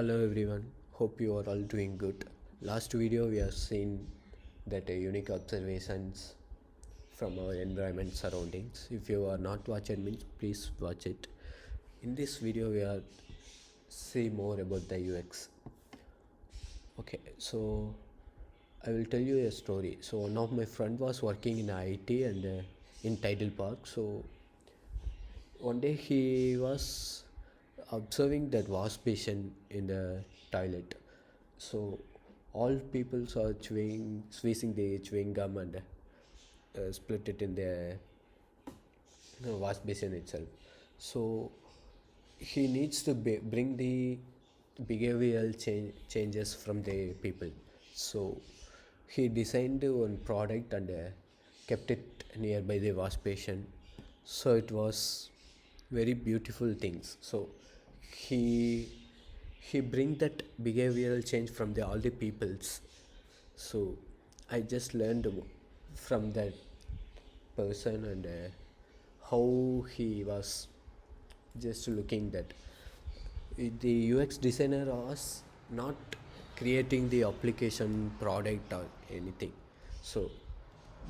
Hello everyone, hope you are all doing good. Last video we have seen that unique observations from our environment surroundings. If you are not watching means please watch it. In this video we are see more about the UX. Okay, so I will tell you a story. So one of my friend was working in IT and in Tidal Park. So one day he was observing that wash basin in the toilet. So all people saw squeezing the chewing gum and split it in the wash basin itself. So he needs to bring the behavioral changes from the people. So he designed one product and kept it nearby the wash basin. So it was very beautiful things. So he he bring that behavioral change from all the peoples. So I just learned from that person and how he was just looking that the UX designer was not creating the application product or anything. So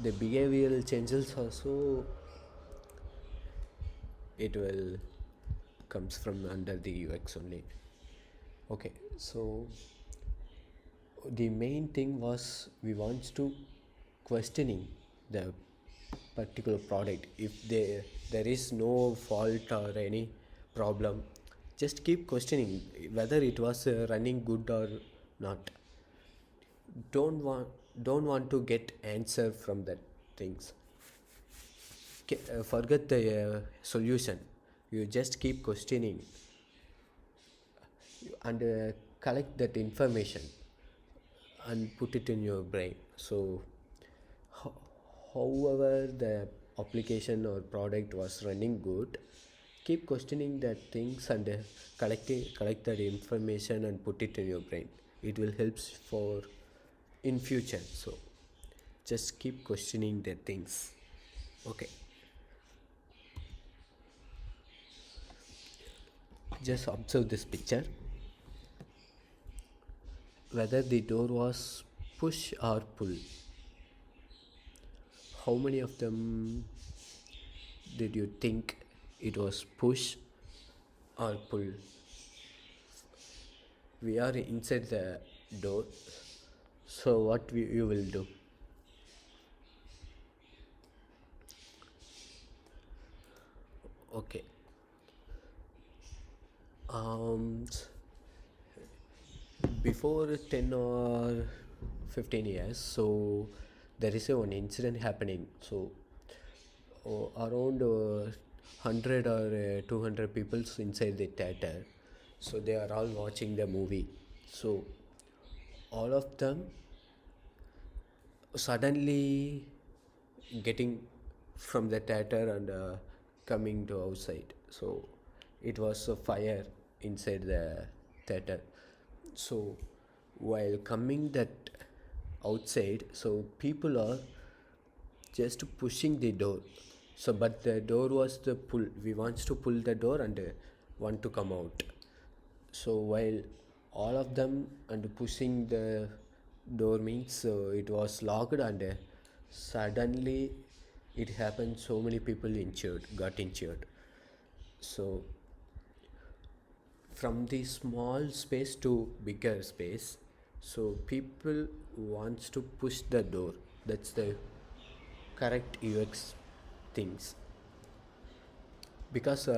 the behavioral changes also it will comes from under the UX only. Okay, so the main thing was we want to questioning the particular product. If there is no fault or any problem, just keep questioning whether it was running good or not. Don't want to get answer from that things. Forget the solution. You just keep questioning and collect that information and put it in your brain. So however the application or product was running good, keep questioning that things and collect that information and put it in your brain. It will help for in future. So just keep questioning the things. Okay, just observe this picture. Whether the door was push or pull, how many of them did you think it was push or pull? We are inside the door, so what you will do? Okay, before 10 or 15 years, so there is one incident happening. So around 100 or 200 people inside the theater, so they are all watching the movie. So all of them suddenly getting from the theater and coming to outside. So it was a fire inside the theater. So while coming that outside, so people are just pushing the door. So but the door was the pull, we wants to pull the door and want to come out. So while all of them and pushing the door means it was locked and suddenly it happened, so many people got injured. So from the small space to bigger space, so people wants to push the door. That's the correct UX things. Because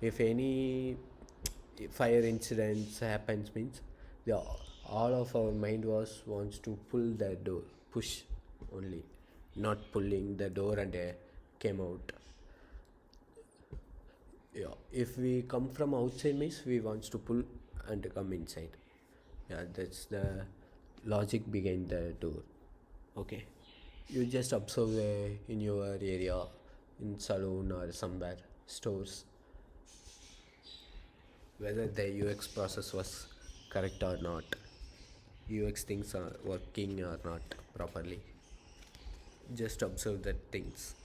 if any fire incidents happens means the all of our mind was wants to pull the door, push only, not pulling the door and came out. Yeah, if we come from outside means we wants to pull and come inside. Yeah, that's the logic behind the door. Okay, you just observe in your area, in saloon or somewhere stores, whether the UX process was correct or not, UX things are working or not properly. Just observe that things.